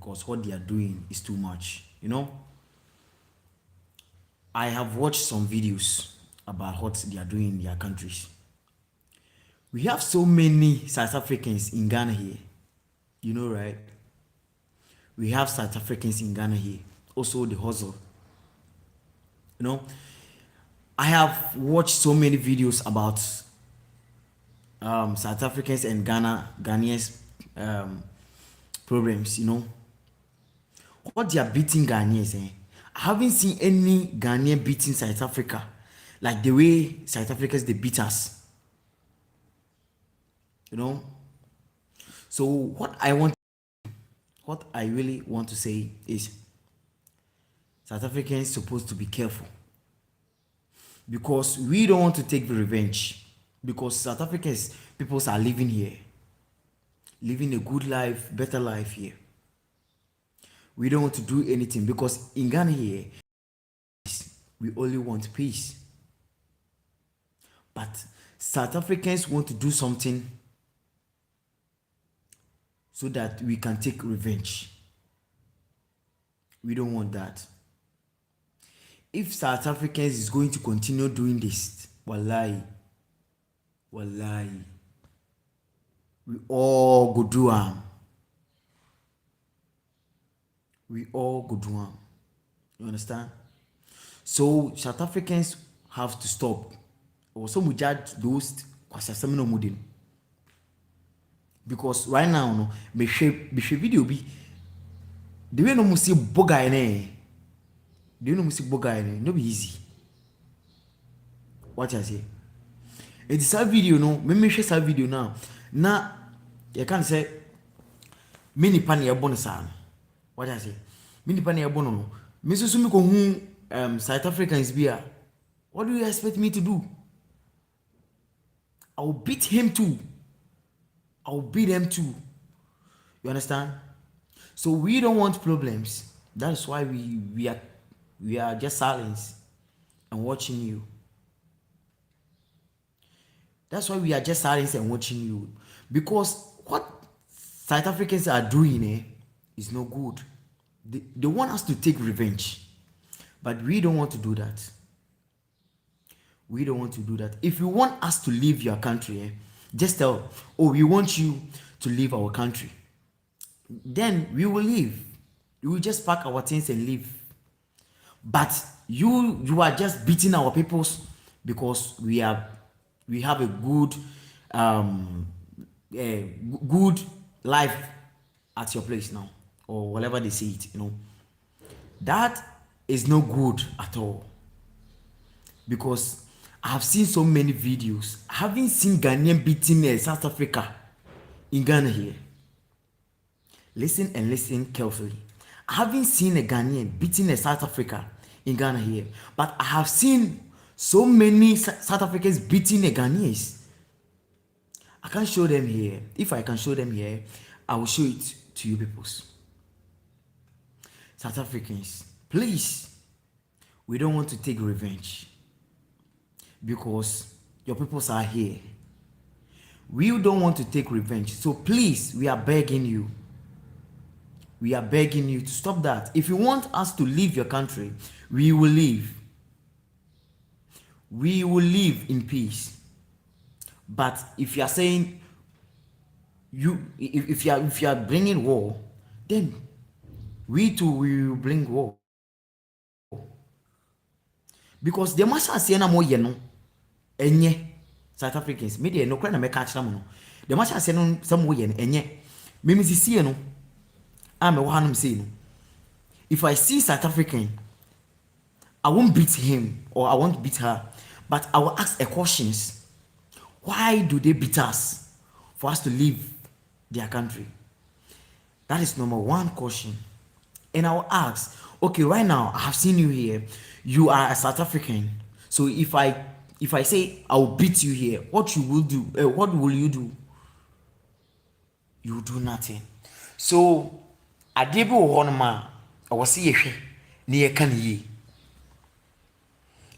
because what they are doing is too much. I have watched some videos about what they are doing in their countries. We have so many South Africans in Ghana here. Right? We have South Africans in Ghana here. Also the hustle. You know, I have watched so many videos about South Africans and Ghanaians problems. What they are beating Ghanaians. I haven't seen any Ghanaian beating South Africa like the way South Africans they beat us. So what I really want to say is South Africans supposed to be careful because we don't want to take revenge because South Africans people are living here, living a good life, better life here. We don't want to do anything because in Ghana here, we only want peace. But South Africans want to do something so that we can take revenge. We don't want that. If South Africans is going to continue doing this, wallahi, we all go do am. We all go do am. You understand? So South Africans have to stop. Or some will judge those kwasasemi mudin. Because right now, no, me video be the way no musi boga ene. The way no musi boga ene, no be easy. What I say? It is a video, no. Me share that video now. Na, you can say, mini pani bonus. What I say? Mini pani bono no. Me so sumi ko hu South Africans bia. What do you expect me to do? I will beat him too. I will beat them too. You understand? So we don't want problems. That is why we are just silent and watching you. That's why we are just silent and watching you. Because what South Africans are doing is no good. They want us to take revenge. But we don't want to do that. We don't want to do that. If you want us to leave your country, just tell, oh, we want you to leave our country. Then we will leave. We will just pack our things and leave. But you are just beating our peoples because we have a good life at your place now, or whatever they say it. That is no good at all. Because I have seen so many videos. I haven't seen Ghanaian beating South Africa in Ghana here. Listen and listen carefully. I haven't seen a Ghanaian beating South Africa in Ghana here. But I have seen so many South Africans beating Ghanaians. I can't show them here. If I can show them here, I will show it to you people. South Africans, please, we don't want to take revenge. Because your peoples are here. We don't want to take revenge. So please, we are begging you. We are begging you to stop that. If you want us to leave your country, we will leave. We will live in peace. But if you are saying if you are bringing war, then we too will bring war. Because the masha say na mo ye no enye South Africans me dey no kra na me catch them no the masha say no some wo ye no enye me see no am wo hanum say no if I see South African I won't beat him or I won't beat her, but I will ask a questions. Why do they beat us for us to leave their country? That is number one question. And I will ask, okay, right now I have seen you here. You are a South African. So if I say I will beat you here, what you will do? What will you do? You will do nothing. So adebi wo hono ma awose yehwe ne ye kan yi.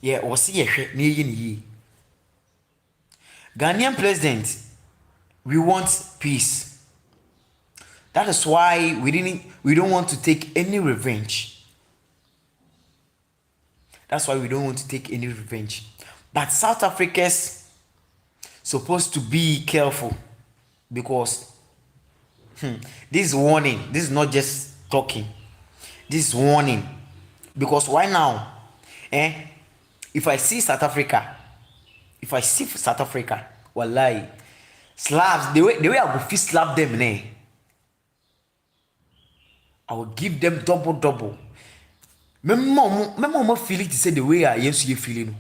Yeah, awose yehwe ne ye ni yi. Ghanaian president, we want peace. That is why we don't want to take any revenge. That's why we don't want to take any revenge. But South Africans supposed to be careful, because this is warning. This is not just talking. This is warning. Because why now? If I see South Africa, wallahi, slabs, the way I go fist slap them, I will give them double. Memo feel it to say the way I used to feeling.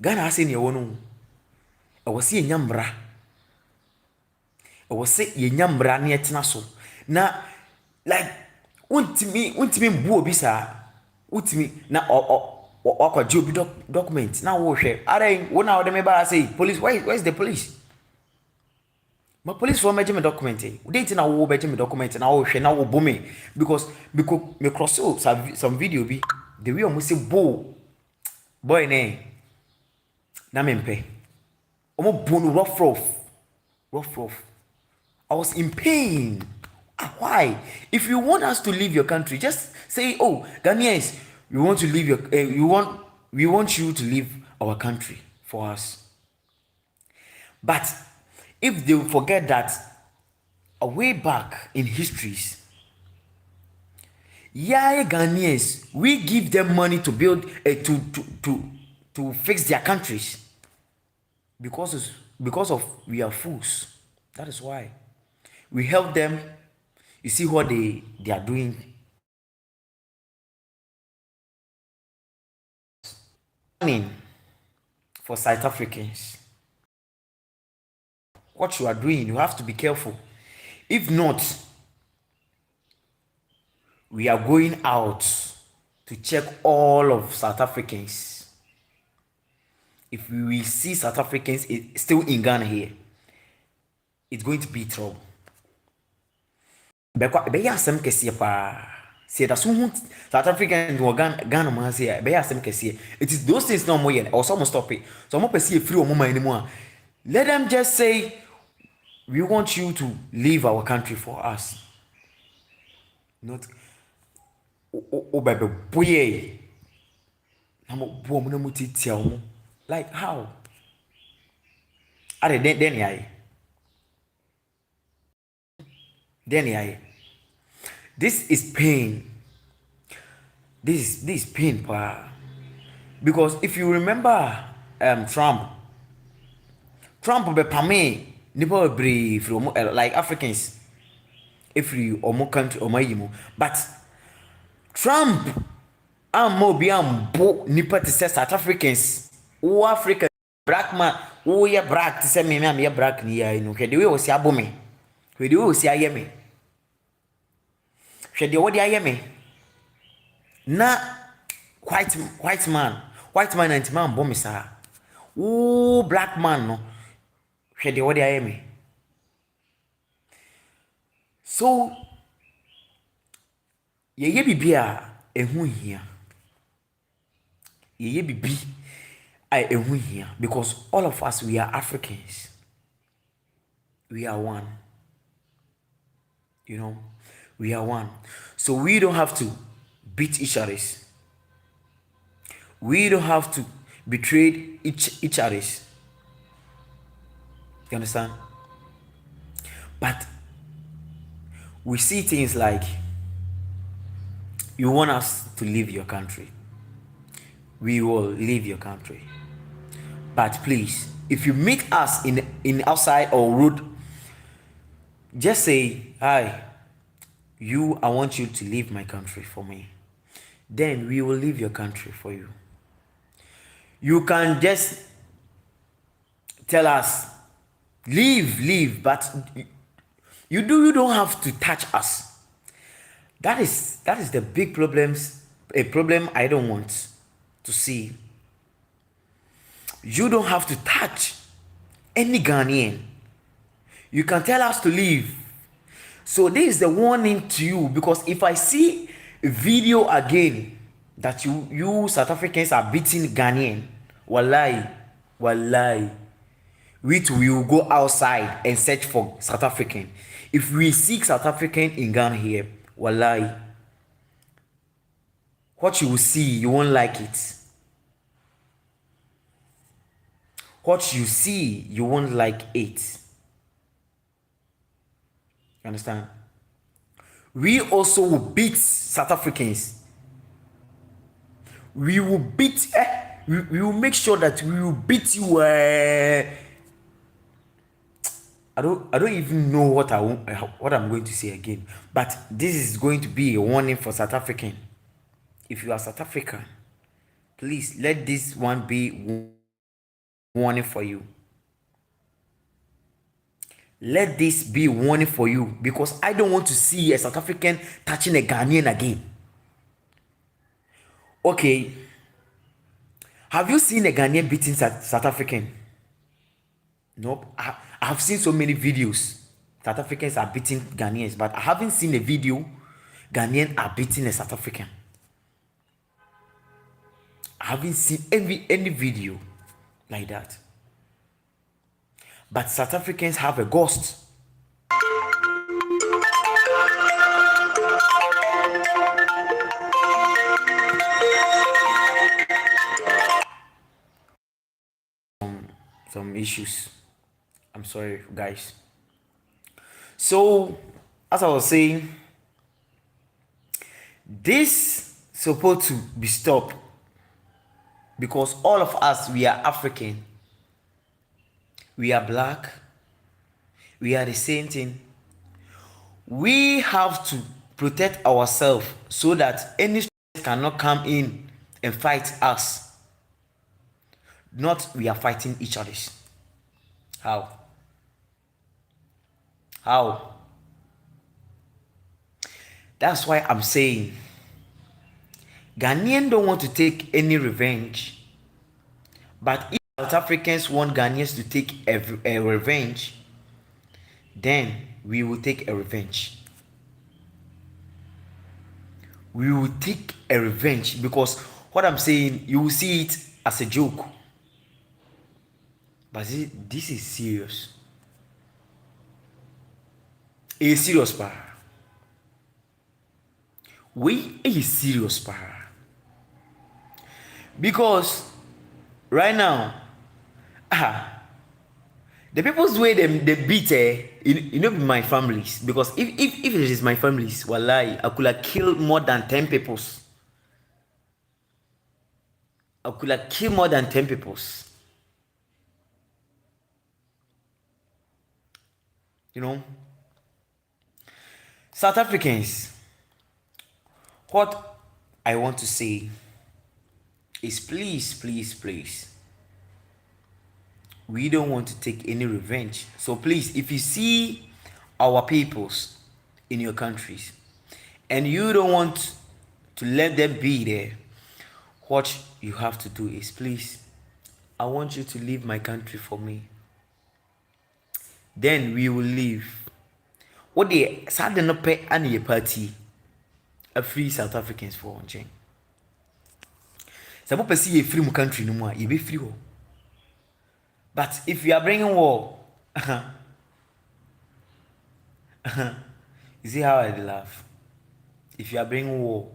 Ghana say ne wono. I was see nyambra. I was say ye nyambra ne etena so. Na like untimi mbu obi sa. Untimi na wakwa jobi document. Na wo hwe. Are wona wo dem ba say police, where's the police? My police for me document. We didn't know wo be me document na wo hwe na wo bo me because me cross some video be the way omo say boy ne na mempe omo bo no rough. I was in pain. Why? If you want us to leave your country, just say, oh, Ghanaians, we want to leave we want you to leave our country for us. But if they forget that way back in histories, Ghanaians, we give them money to build to fix their countries because of we are fools. That is why we help them. You see what they are doing. For South Africans, what you are doing, you have to be careful. If not, we are going out to check all of South Africans. If we will see South Africans still in Ghana here, it's going to be trouble. Be asem kese pa. See that soon South African to Ghana man say be asem kese. It is those things no more yet. Or some stop it. So mo pese free o mo anymore. Let them just say we want you to leave our country for us. Not baby boy. Na mo bo mo na mo titia mo. Like how? Are then this is pain. This is pain, pa. Because if you remember Trump be pame nipa brave from like Africans every omo country omo yimo, but Trump am be bo nipa to say South Africans o Africa black man o ye black to say me am ye black ni ya no hwe de we o si abome hwe de we o si ayeme hwe de wo de ayeme na white man and man bomb sa o black man no hwe de wo de ayeme. So ye bibia ehun hia ye bibi I ehun hia because all of us we are Africans, we are one, you know, we are one. So we don't have to beat each other, we don't have to betray each other, you understand? But we see things like you want us to leave your country, we will leave your country. But please, if you meet us in outside or road, just say, hi, I want you to leave my country for me. Then we will leave your country for you. You can just tell us, leave, but you don't have to touch us. That is the big a problem I don't want to see. You don't have to touch any Ghanaian. You can tell us to leave. So this is the warning to you, because if I see a video again that you South Africans are beating Ghanaian, wallahi, we will go outside and search for South African. If we seek South African in Ghana here, wallahi, what you will see, you won't like it. What you see, you won't like it. You understand? We also will beat South Africans. We will beat. We will make sure that we will beat you. I don't even know what I'm going to say again. But this is going to be a warning for South African. If you are South African, please let this one be warning for you. Let this be warning for you, because I don't want to see a South African touching a Ghanaian again. Okay. Have you seen a Ghanaian beating South African? Nope. I have seen so many videos. South Africans are beating Ghanaians, but I haven't seen a video Ghanaians are beating a South African. I haven't seen any video like that. But South Africans have a ghost. Some issues. I'm sorry, guys. So, as I was saying, this supposed to be stopped, because all of us, we are African. We are black. We are the same thing. We have to protect ourselves so that any strangers cannot come in and fight us. Not we are fighting each other. How? That's why I'm saying Ghanaians don't want to take any revenge. But if South Africans want Ghanaians to take a revenge, then we will take a revenge. We will take a revenge, because what I'm saying, you will see it as a joke. But this is serious. It's serious, pa. We is serious, pa. Because right now, the people's way they beat you know, my families. Because if it is my families, wallahi, I could have killed more than 10 people. I could have killed more than 10 people. You know, South Africans, what I want to say is please, we don't want to take any revenge. So please, if you see our peoples in your countries and you don't want to let them be there, what you have to do is, please, I want you to leave my country for me. Then we will leave. What they sad no pay any party a free South Africans for one chain. Some people see a free country no more, you be free. But if you are bringing war, you see how I laugh. If you are bringing war,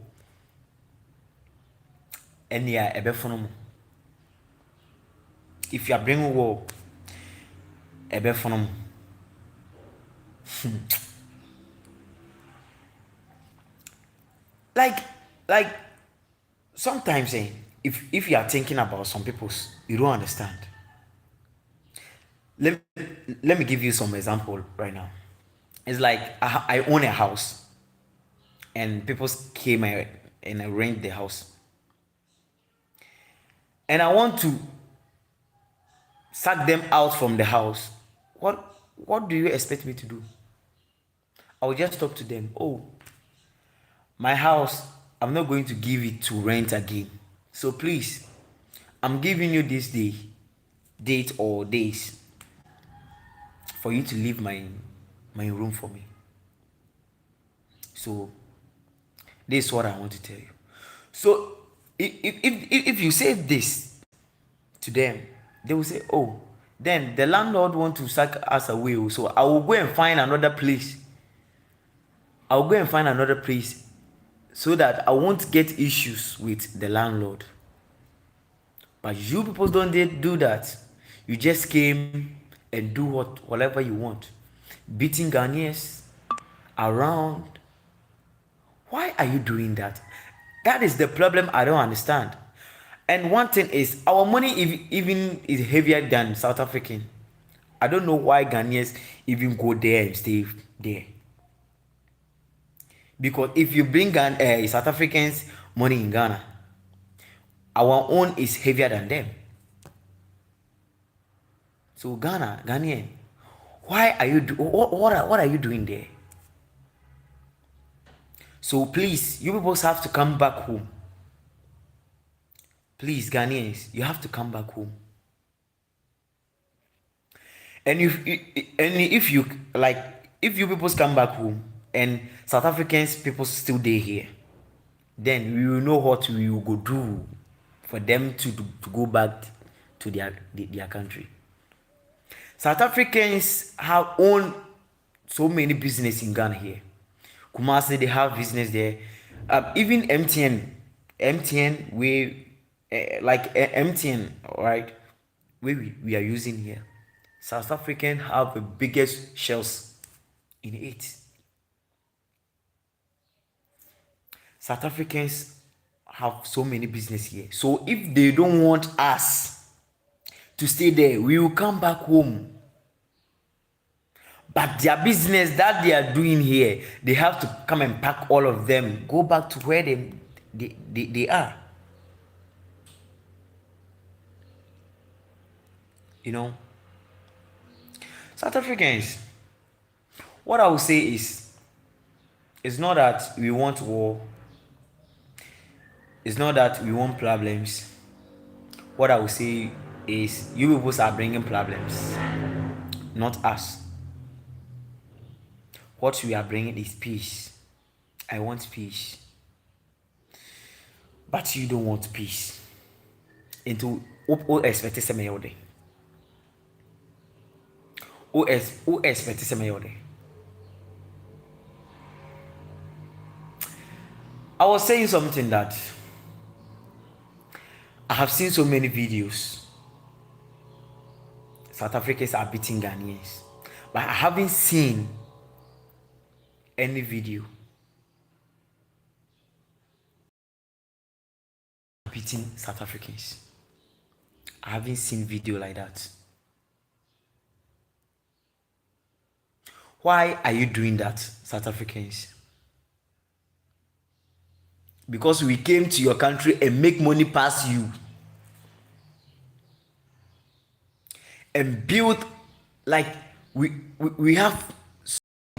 and yeah, a befonom. If you are bringing war, a befonom. like sometimes if you are thinking about some people, you don't understand. Let me give you some example right now. It's like I own a house and people came and I rent the house, and I want to sack them out from the house. What do you expect me to do? I will just talk to them. Oh, my house, I'm not going to give it to rent again. So please, I'm giving you this date or days for you to leave my room for me. So this is what I want to tell you. So if you say this to them, they will say, oh, then the landlord want to sack us away. So I will go and find another place I'll go and find another place so that I won't get issues with the landlord. But you people don't do that. You just came and do whatever you want. Beating Ghanaians around. Why are you doing that? That is the problem I don't understand. And one thing is, our money even is heavier than South African. I don't know why Ghanaians even go there and stay there. Because if you bring South Africans money in Ghana, our own is heavier than them. So Ghanaian, why are you what are you doing there? So please, you people have to come back home. Please, Ghanaians, you have to come back home. And if you people come back home and South Africans people still there here, then we will know what we will go do for them to go back to their country. South Africans have owned so many business in Ghana here. Kumasi, they have business there. Even MTN, MTN, right? We are using here. South African have the biggest shells in it. South Africans have so many business here. So if they don't want us to stay there, we will come back home. But their business that they are doing here, they have to come and pack all of them, go back to where they are. You know, South Africans, what I will say is, it's not that we want war. It's not that we want problems. What I will say is, you people are bringing problems, not us. What we are bringing is peace. I want peace. But you don't want peace. Into who expect some yode. Who expect some yode. I was saying something that I have seen so many videos. South Africans are beating Ghanaians, but I haven't seen any video beating South Africans. I haven't seen video like that. Why are you doing that, South Africans? Because we came to your country and make money past you and build, like we have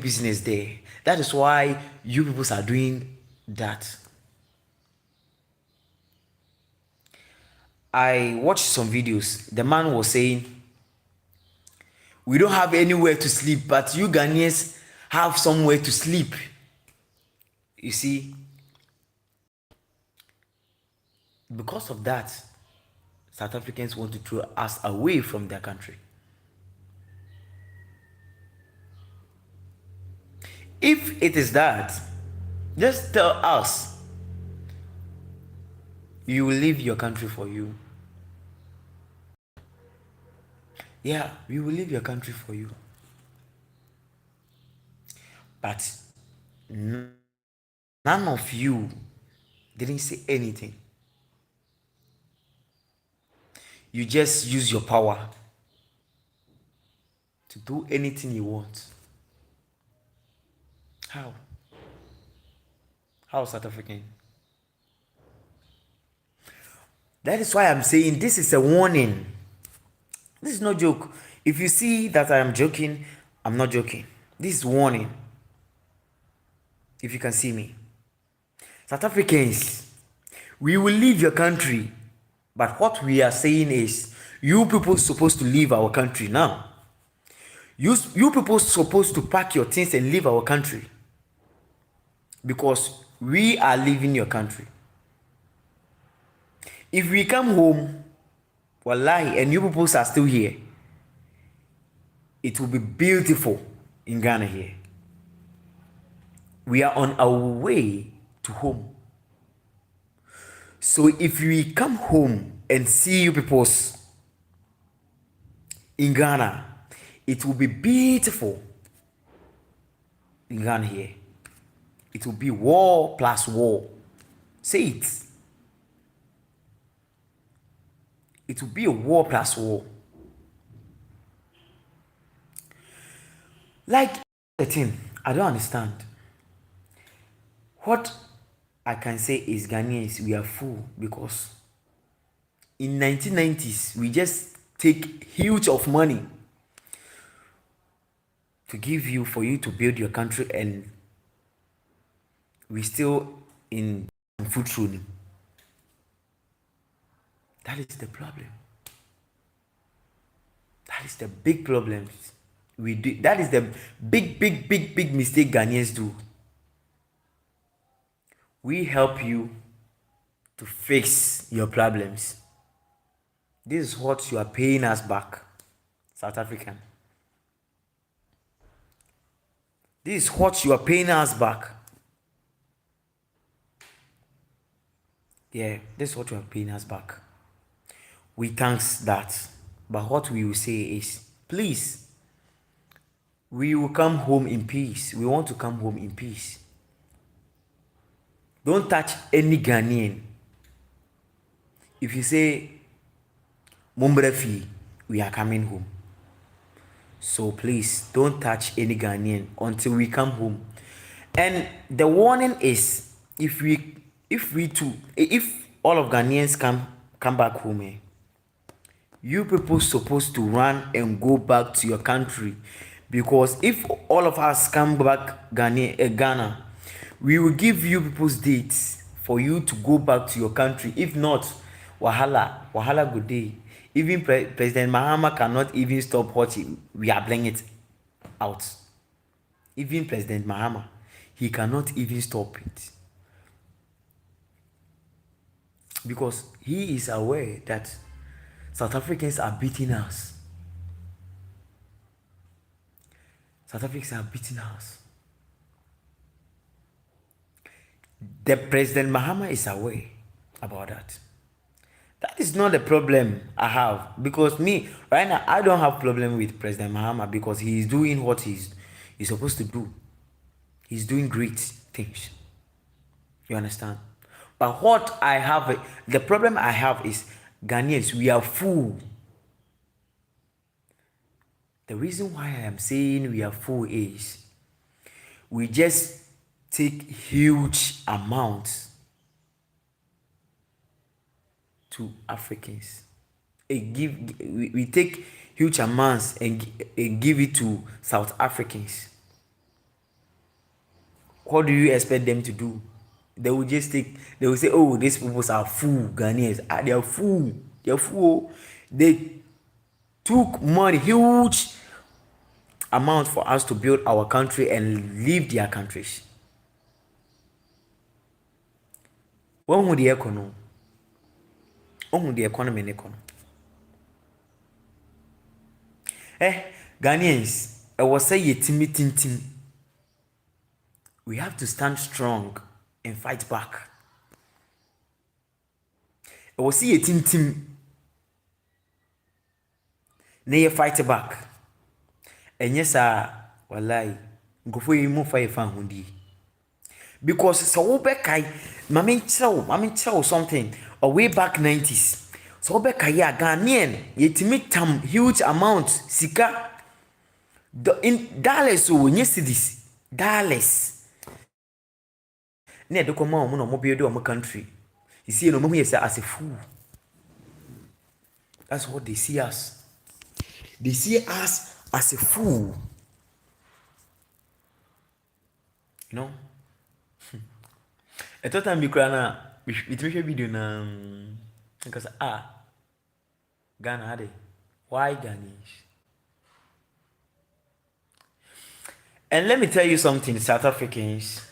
business there. That is why you people are doing that. I watched some videos. The man was saying, we don't have anywhere to sleep, but you Ghanaians have somewhere to sleep. You see, because of that, South Africans want to throw us away from their country. If it is that, just tell us. You will leave your country for you. Yeah, we will leave your country for you. But none of you didn't say anything. You just use your power to do anything you want. How? How, South African? That is why I'm saying this is a warning. This is no joke. If you see that I am joking, I'm not joking. This is warning. If you can see me. South Africans, we will leave your country. But what we are saying is, you people supposed to leave our country now. You people supposed to pack your things and leave our country. Because we are leaving your country. If we come home, wallahi, and you people are still here, it will be beautiful in Ghana here. We are on our way to home. So if we come home and see you peoples in Ghana, it will be beautiful in Ghana here. It will be war plus war. Say it. It will be a war plus war. Like the thing, I don't understand. What I can say is Ghanaians, we are fool because in 1990s, we just take huge of money to give you for you to build your country, and we still in food ruining. That is the problem. That is the big problem we do. That is the big mistake Ghanaians do. We help you to fix your problems. This is what you are paying us back, South African. This is what you are paying us back. Yeah, this is what you are paying us back. We thanks that. But what we will say is, please, we will come home in peace. We want to come home in peace. Don't touch any Ghanaian. If you say, Mumbrefi, we are coming home. So please, don't touch any Ghanaian until we come home. And the warning is, if all of Ghanaians come back home, you people supposed to run and go back to your country, because if all of us come back Ghana, we will give you people's dates for you to go back to your country. If not, wahala good day. Even President Mahama cannot even stop what we are bringing it out. Even President Mahama, he cannot even stop it, because he is aware that South Africans are beating us. South Africans are beating us. The President Mahama is aware about that. That is not the problem I have, because me right now I don't have problem with President Mahama, because he is doing what he's supposed to do. He's doing great things. You understand? But what I have, the problem I have is Ghanaians, we are fool. The reason why I am saying we are fool is we just take huge amounts to Africans. We take huge amounts and give it to South Africans. What do you expect them to do? They will say, oh, these people are fool, Ghanaians. They are fool. They are fool. They took money, huge amount for us to build our country and leave their countries. When would the economy? The economy Ghanaians, I was say tintim. We have to stand strong and fight back. I was say tintim. Na fight back. And yes, wallahi, go for you move for your because so bekai, mami tell something way back 90s. So bekai ya Ghanaian, yetimi tam huge amount sika in dollars so yes this dollars. Ne de koma omo no mo build omo country. You see no mo here say as a fool. That's what they see us. They see us as a fool. You know? A total time na it make a video na because Ghana had it. Why Ghanaians? And let me tell you something, South Africans.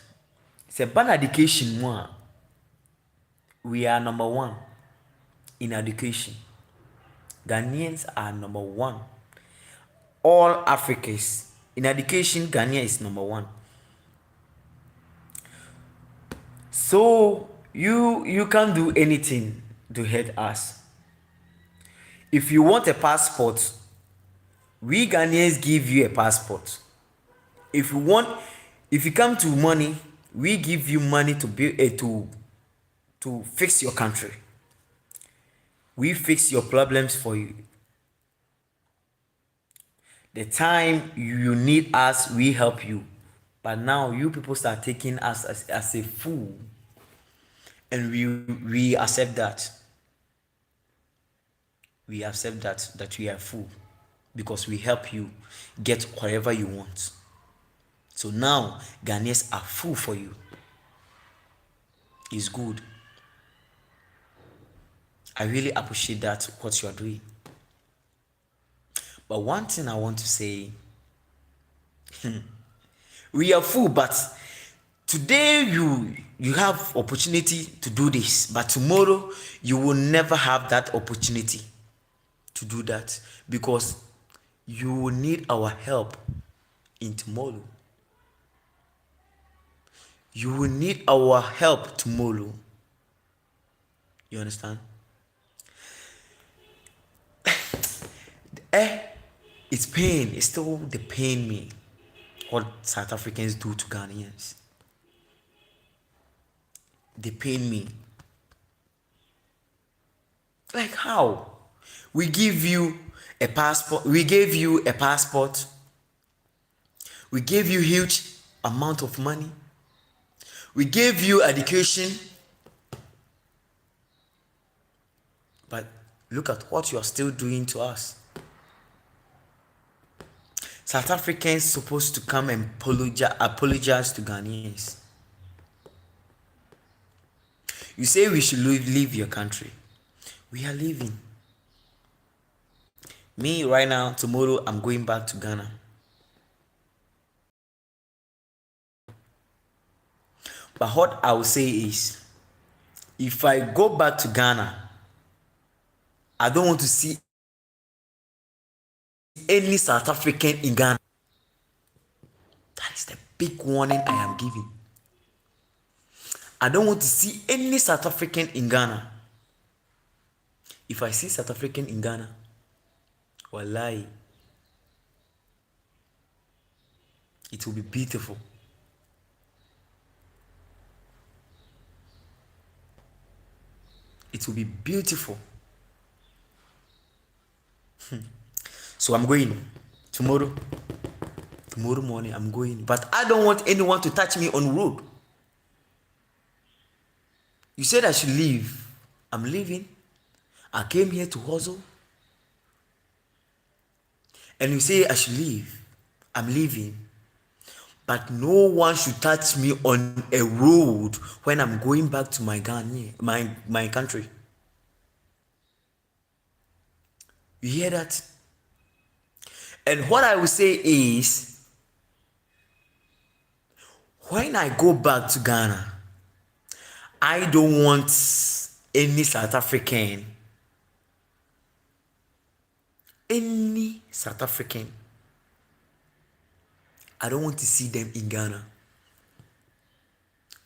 It's a bad education one. We are number one in education. Ghanaians are number one. All Africans in education, Ghana is number one. So you can't do anything to hurt us. If you want a passport, we Ghanaians give you a passport. If you come to money, we give you money to build to fix your country. We fix your problems for you. The time you need us, we help you. But now you people start taking us as a fool. And we accept that. We accept that we are fool because we help you get whatever you want. So now Ghanaians are fool for you. It's good. I really appreciate that what you are doing. But one thing I want to say, we are full, but today you have opportunity to do this, but tomorrow you will never have that opportunity to do that because you will need our help in tomorrow. You will need our help tomorrow. You understand? It's pain. It's still the pain me. What South Africans do to Ghanaians. They pain me. Like how? We give you a passport. We gave you a passport. We gave you huge amount of money. We gave you education. But look at what you are still doing to us. South Africans supposed to come and apologize to Ghanaians. You say we should leave your country. We are leaving. Me right now, tomorrow I'm going back to Ghana. But what I will say is, if I go back to Ghana, I don't want to see any South African in Ghana. That is the big warning I am giving. I don't want to see any South African in Ghana. If I see South African in Ghana, wallahi, it will be beautiful. It will be beautiful. So I'm going tomorrow. Tomorrow morning I'm going. But I don't want anyone to touch me on road. You said I should leave. I'm leaving. I came here to hustle. And you say I should leave. I'm leaving. But no one should touch me on a road when I'm going back to my Ghana, my country. You hear that? And what I will say is, when I go back to Ghana, I don't want any South African, I don't want to see them in Ghana.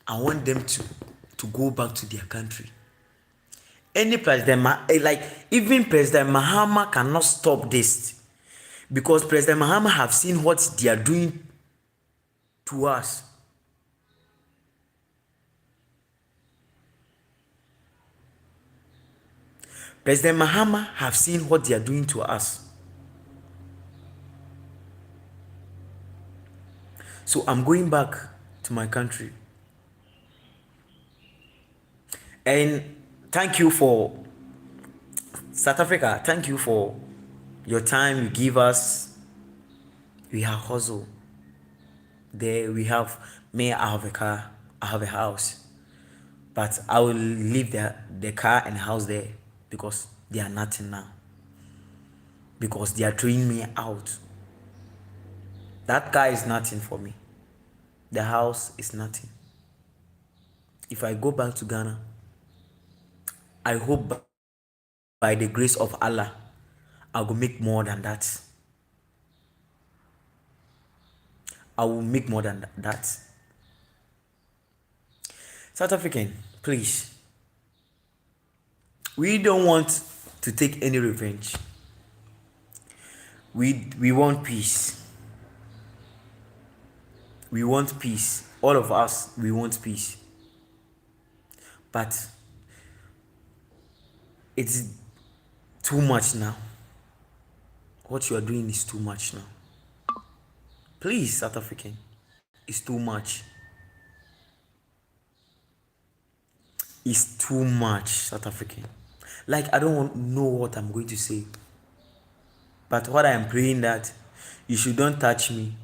I want them to go back to their country. Any president, like even President Mahama cannot stop this, because President Mahama have seen what they are doing to us. President Mahama have seen what they are doing to us. So I'm going back to my country. And thank you for South Africa. Thank you for your time you give us. We have hustle. There we have me, I have a car, I have a house. But I will leave the car and the house there because they are nothing now. Because they are throwing me out. That car is nothing for me. The house is nothing. If I go back to Ghana, I hope by the grace of Allah, I will make more than that. I will make more than that. South African, please. We don't want to take any revenge. We want peace. We want peace. All of us, we want peace. But it's too much now. What you are doing is too much now. Please, South African, it's too much. It's too much, South African. Like, I don't know what I'm going to say. But what I am praying that you should don't touch me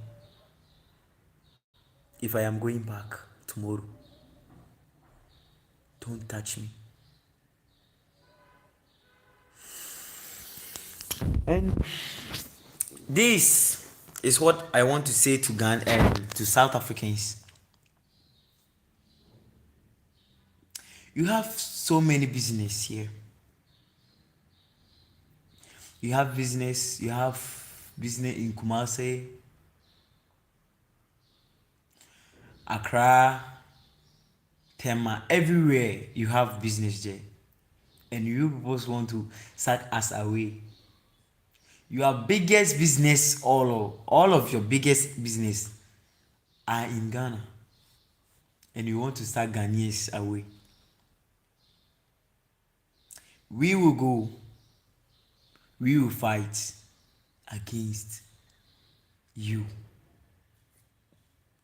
if I am going back tomorrow. Don't touch me. And this is what I want to say to Ghana and to South Africans. You have so many business here. You have business in Kumasi, Accra, Tema, everywhere you have business there. And you people want to start us away. Your biggest business, all of your biggest business are in Ghana. And you want to start Ghanaians away. We will go. We will fight against you.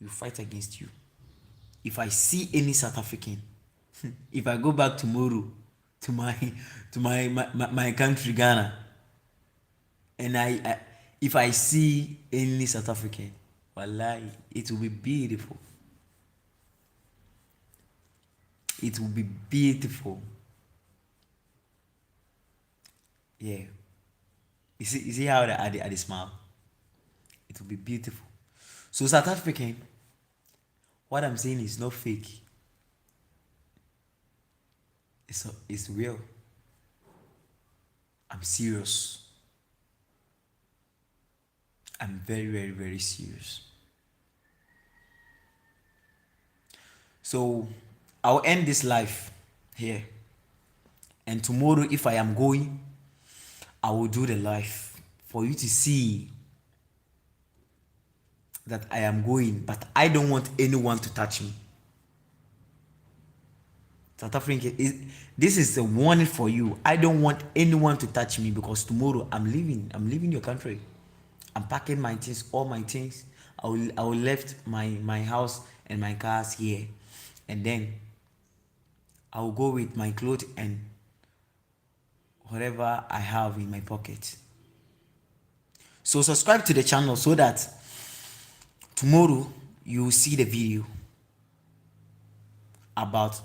We will fight against you. If I see any South African, if I go back tomorrow to my country Ghana, and if I see any South African, wallahi, it will be beautiful. It will be beautiful. Yeah. You see how I smile? It will be beautiful. So South African, what I'm saying is not fake. It's real. I'm serious. I'm very, very, very serious. So I'll end this life here. And tomorrow, if I am going, I will do the life for you to see that I am going, but I don't want anyone to touch me. South Africa, this is a warning for you. I don't want anyone to touch me because tomorrow I'm leaving your country. I'm packing my things, all my things. I will left my house and my cars here, and then I will go with my clothes and whatever I have in my pocket. So subscribe to the channel so that tomorrow you will see the video about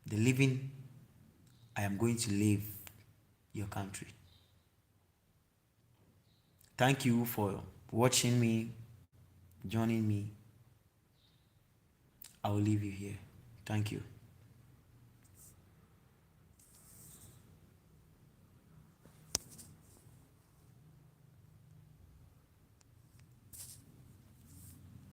the living I am going to live your country. Thank you for watching me, joining me. I will leave you here. Thank you.